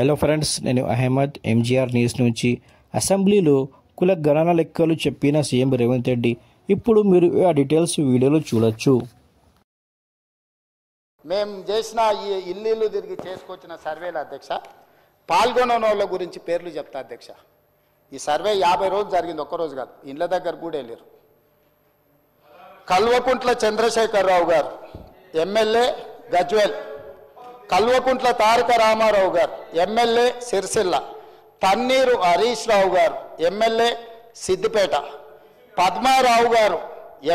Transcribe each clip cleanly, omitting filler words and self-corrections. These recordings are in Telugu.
హలో ఫ్రెండ్స్, నేను అహ్మద్ ఎంజీఆర్ న్యూస్ నుంచి. అసెంబ్లీలో కుల గణన లెక్కలు చెప్పిన సీఎం రేవంత్ రెడ్డి. ఇప్పుడు మీరు ఆ డీటెయిల్స్ వీడియోలో చూడొచ్చు. మేము చేసిన ఈ ఇల్లు తిరిగి చేసుకొచ్చిన సర్వేల అధ్యక్ష, పాల్గొనని వాళ్ళ గురించి పేర్లు చెప్తా అధ్యక్ష. ఈ సర్వే 50 రోజులు జరిగింది, ఒక్కరోజు కాదు. ఇండ్ల దగ్గర కూడా వెళ్ళారు. కల్వకుంట్ల చంద్రశేఖరరావు గారు ఎమ్మెల్యే గజ్వేల్, కల్వకుంట్ల తారక రామారావు గారు ఎమ్మెల్యే సిరిసిల్ల, తన్నీరు హరీష్ రావు గారు ఎమ్మెల్యే సిద్దిపేట, పద్మారావు గారు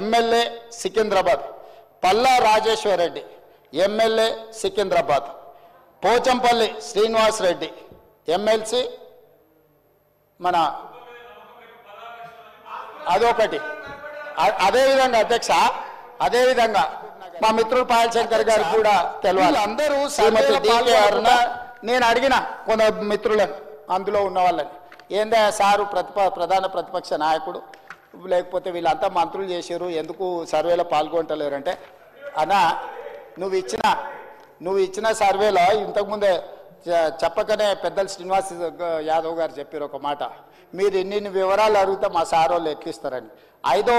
MLA Secunderabad, Palla Rajeshwar Reddy MLA Secunderabad, Pochampally Srinivas Reddy MLC మన అదొకటి. అదేవిధంగా అధ్యక్ష, అదేవిధంగా మా మిత్రుడు పాయల్ శంకర్ గారు కూడా తెలియాలి. అందరూ శ్రీమతి డికే అరుణ, నేను అడిగిన కొంత మిత్రులను అందులో ఉన్న వాళ్ళని, ఏందా సారు ప్రధాన ప్రతిపక్ష నాయకుడు, లేకపోతే వీళ్ళంతా మంత్రులు చేశారు, ఎందుకు సర్వేలో పాల్గొంటలేరంటే, అన్నా నువ్వు ఇచ్చిన సర్వేలో ఇంతకుముందే చెప్పకనే పెద్దలు శ్రీనివాస్ యాదవ్ గారు చెప్పారు ఒక మాట, మీరు ఇన్ని వివరాలు అడిగితే మా సార్ వాళ్ళు ఎట్లిస్తారని. 5వ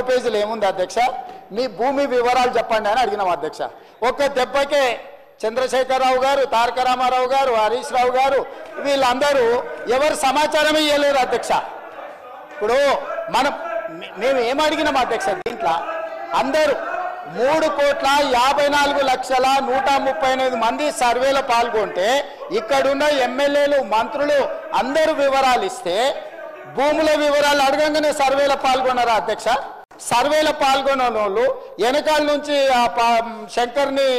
పేజీలో ఏముంది అధ్యక్ష, మీ భూమి వివరాలు చెప్పండి అని అడిగినాం అధ్యక్ష. ఒక్క దెబ్బకే చంద్రశేఖరరావు గారు, తారక రామారావు గారు, హరీష్ రావు గారు వీళ్ళందరూ ఎవరు సమాచారం ఇవ్వలేరు అధ్యక్ష. ఇప్పుడు మేము ఏమడిగినాం అధ్యక్ష, దీంట్లో అందరూ 3,54,138 మంది సర్వేలో పాల్గొంటే, ఇక్కడున్న ఎమ్మెల్యేలు మంత్రులు అందరూ వివరాలు ఇస్తే, భూముల వివరాలు అడగంగానే సర్వేలో పాల్గొన్నారా అధ్యక్ష? సర్వేలో పాల్గొన్న వాళ్ళు వెనకాల నుంచి శంకర్ని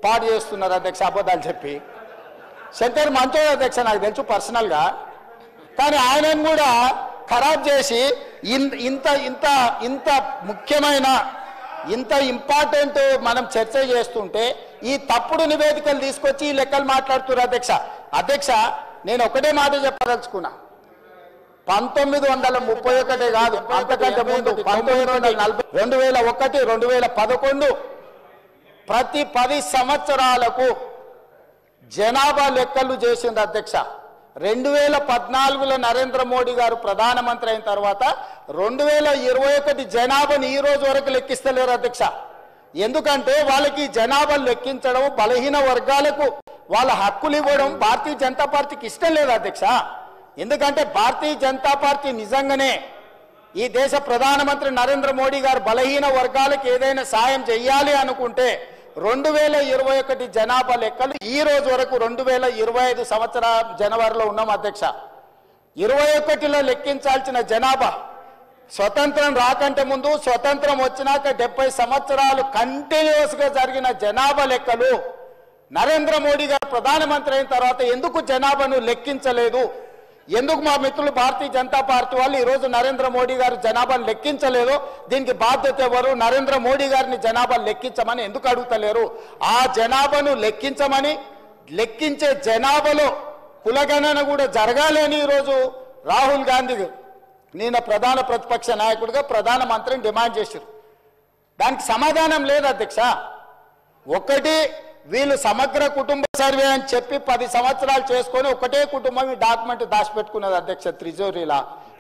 పాడు చేస్తున్నారు అధ్యక్ష, అబద్ధాలు చెప్పి. శంకర్ మంచోడు అధ్యక్ష, నాకు తెలుసు పర్సనల్గా, కానీ ఆయనను కూడా ఖరాబ్ చేసి ఇంత ముఖ్యమైన ఇంత ఇంపార్టెంట్ మనం చర్చ చేస్తుంటే ఈ తప్పుడు నివేదికలు తీసుకొచ్చి ఈ లెక్కలు మాట్లాడుతున్నారు అధ్యక్ష. నేను ఒకటే మాట చెప్పదలుచుకున్నా, 1931 కాదు, అంతకంటే ముందు 1940, 2001, 2011 ప్రతి 10 సంవత్సరాలకు జనాభా లెక్కలు చేసింది అధ్యక్ష. 2014లో నరేంద్ర మోడీ గారు ప్రధానమంత్రి అయిన తర్వాత 2021 జనాభాని ఈ రోజు వరకు లెక్కిస్తలేరు అధ్యక్ష. ఎందుకంటే వాళ్ళకి జనాభా లెక్కించడం, బలహీన వర్గాలకు వాళ్ళ హక్కులు ఇవ్వడం భారతీయ జనతా పార్టీకి ఇష్టం లేదు అధ్యక్ష. ఎందుకంటే భారతీయ జనతా పార్టీ నిజంగానే ఈ దేశ ప్రధానమంత్రి నరేంద్ర మోడీ గారు బలహీన వర్గాలకు ఏదైనా సాయం చేయాలి అనుకుంటే 2021 జనాభా లెక్కలు ఈ రోజు వరకు 2025 సంవత్సరం జనవరిలో ఉన్నాం అధ్యక్ష. 21లో లెక్కించాల్సిన జనాభా స్వతంత్రం రాకంటే ముందు, స్వతంత్రం వచ్చినాక 70 సంవత్సరాలు కంటిన్యూస్గా జరిగిన జనాభా లెక్కలు నరేంద్ర మోడీ గారు ప్రధానమంత్రి అయిన తర్వాత ఎందుకు జనాభాను లెక్కించలేదు? ఎందుకు మా మిత్రులు భారతీయ జనతా పార్టీ వాళ్ళు ఈరోజు నరేంద్ర మోడీ గారు జనాభాను లెక్కించలేదు? దీనికి బాధ్యత ఎవరు? నరేంద్ర మోడీ గారిని జనాభాను లెక్కించమని ఎందుకు అడుగుతలేరు? ఆ జనాభాను లెక్కించమని, లెక్కించే జనాభాలో కులగణన కూడా జరగాలి అని ఈరోజు రాహుల్ గాంధీ నేను ప్రధాన ప్రతిపక్ష నాయకుడిగా ప్రధానమంత్రిని డిమాండ్ చేశారు. దానికి సమాధానం లేదు అధ్యక్ష. ఒకటి, వీళ్ళు సమగ్ర కుటుంబ సర్వే అని చెప్పి 10 సంవత్సరాలు చేసుకొని ఒకటే కుటుంబం ఈ డాక్యుమెంట్ దాచిపెట్టుకున్నది అధ్యక్ష త్రిజోరీలా.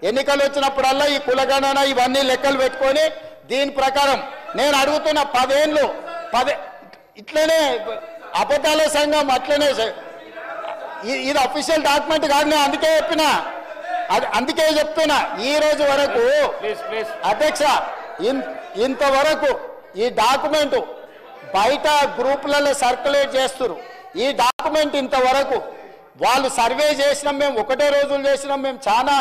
ఎన్నికలు వచ్చినప్పుడల్లా ఈ కులగణన ఇవన్నీ లెక్కలు పెట్టుకొని దీని ప్రకారం నేను అడుగుతున్న 10 ఏళ్ళు ఇట్లనే అబద్ధాల సంఘం అట్లనే ఇది అఫీషియల్ డాక్యుమెంట్ కాదు. నేను అందుకే చెప్తున్నా ఈ రోజు వరకు అధ్యక్ష, ఇంతవరకు ఈ డాక్యుమెంట్ బయట గ్రూపులలో సర్క్యులేట్ చేస్తున్నారు. ఈ డాక్యుమెంట్ ఇంతవరకు వాళ్ళు సర్వే చేసినాం, మేము ఒకటే రోజులు చేసినాం, మేము చాలా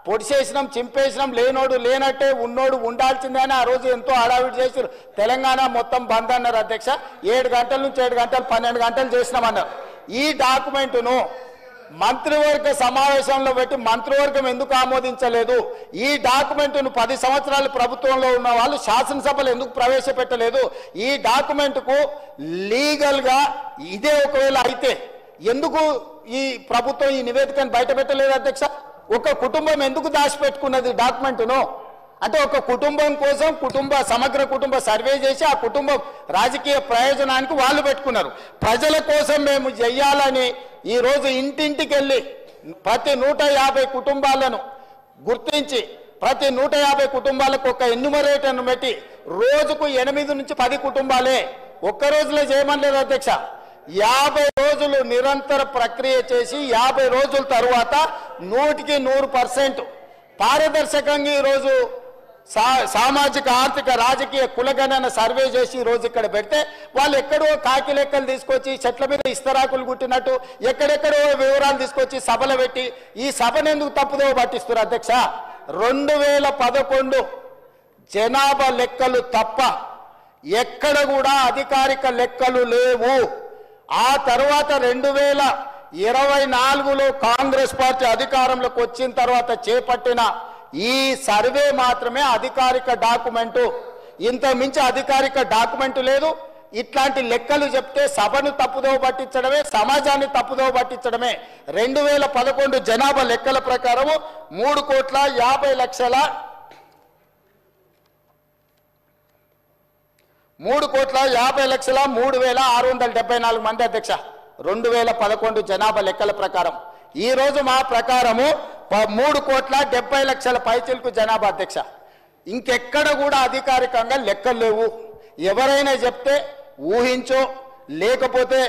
పొడి చేసినాం, చింపేసినాం, లేనోడు లేనట్టే, ఉన్నోడు ఉండాల్సిందే అని ఆ రోజు ఎంతో హడావిడి చేశారు. తెలంగాణ మొత్తం బంద్ అన్నారు అధ్యక్ష. 7 గంటల నుంచి 7 గంటలు 12 గంటలు చేసినామన్నారు. ఈ డాక్యుమెంటును మంత్రివర్గ సమావేశంలో పెట్టి మంత్రివర్గం ఎందుకు ఆమోదించలేదు? ఈ డాక్యుమెంట్ను 10 సంవత్సరాలు ప్రభుత్వంలో ఉన్న వాళ్ళు శాసనసభలో ఎందుకు ప్రవేశపెట్టలేదు? ఈ డాక్యుమెంట్కు లీగల్గా ఇదే ఒకవేళ అయితే ఎందుకు ఈ ప్రభుత్వం ఈ నివేదికను బయట పెట్టలేదు అధ్యక్ష? ఒక కుటుంబం ఎందుకు దాచిపెట్టుకున్నది డాక్యుమెంట్ను? అంటే ఒక కుటుంబం కోసం సమగ్ర కుటుంబ సర్వే చేసి ఆ కుటుంబం రాజకీయ ప్రయోజనానికి వాళ్ళు పెట్టుకున్నారు. ప్రజల కోసం మేము చేయాలని ఈరోజు ఇంటింటికి వెళ్ళి ప్రతి 150 కుటుంబాలను గుర్తించి ప్రతి 150 కుటుంబాలకు ఒక ఎన్యూమరేటర్ను పెట్టి రోజుకు 8 నుంచి 10 కుటుంబాలే ఒక్క రోజులో చేయమనలేదు అధ్యక్ష. 50 రోజులు నిరంతర ప్రక్రియ చేసి 50 రోజుల తరువాత 100% పారదర్శకంగా ఈరోజు సామాజిక ఆర్థిక రాజకీయ కులగణన సర్వే చేసి ఈరోజు ఇక్కడ పెడితే వాళ్ళు ఎక్కడో కాకి లెక్కలు తీసుకొచ్చి చెట్ల మీద ఇస్తరాకులు కుట్టినట్టు ఎక్కడెక్కడో వివరాలు తీసుకొచ్చి సభలు పెట్టి ఈ సభను ఎందుకు తప్పుదో పట్టిస్తారు అధ్యక్ష. 2011 జనాభా లెక్కలు తప్ప ఎక్కడ కూడా అధికారిక లెక్కలు లేవు. ఆ తర్వాత 2024లో కాంగ్రెస్ పార్టీ అధికారంలోకి వచ్చిన తర్వాత చేపట్టిన ఈ సర్వే మాత్రమే అధికారిక డాక్యుమెంటు. ఇంత మించి అధికారిక డాక్యుమెంటు లేదు. ఇట్లాంటి లెక్కలు చెప్తే సభను తప్పుదో పట్టించడమే, సమాజాన్ని తప్పుదో పట్టించడమే. 2011 జనాభా లెక్కల ప్రకారం 3,50,03,674 మంది అధ్యక్ష 2011 జనాభా లెక్కల ప్రకారం. ఈ రోజు మా ప్రకారము 3,70,00,000 పైచిలకు జనాభా అధ్యక్ష. ఇంకెక్కడ కూడా అధికారికంగా లెక్కలు లేవు. ఎవరైనా చెప్తే ఊహించో లేకపోతే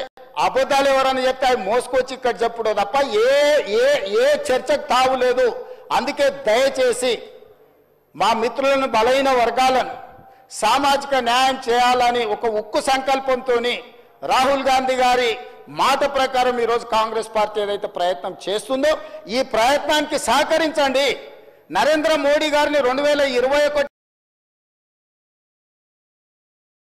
అబద్ధాలు ఎవరైనా చెప్తే అవి మోసుకొచ్చి ఇక్కడ చెప్పుడు తప్ప ఏ చర్చకు తావులేదు. అందుకే దయచేసి మా మిత్రులను బలహీన వర్గాలను సామాజిక న్యాయం చేయాలని ఒక ఉక్కు సంకల్పంతో రాహుల్ గాంధీ గారి మాట ప్రకారం ఈరోజు కాంగ్రెస్ పార్టీ ఏదైతే ప్రయత్నం చేస్తుందో ఈ ప్రయత్నానికి సహకరించండి. నరేంద్ర మోడీ గారిని 2021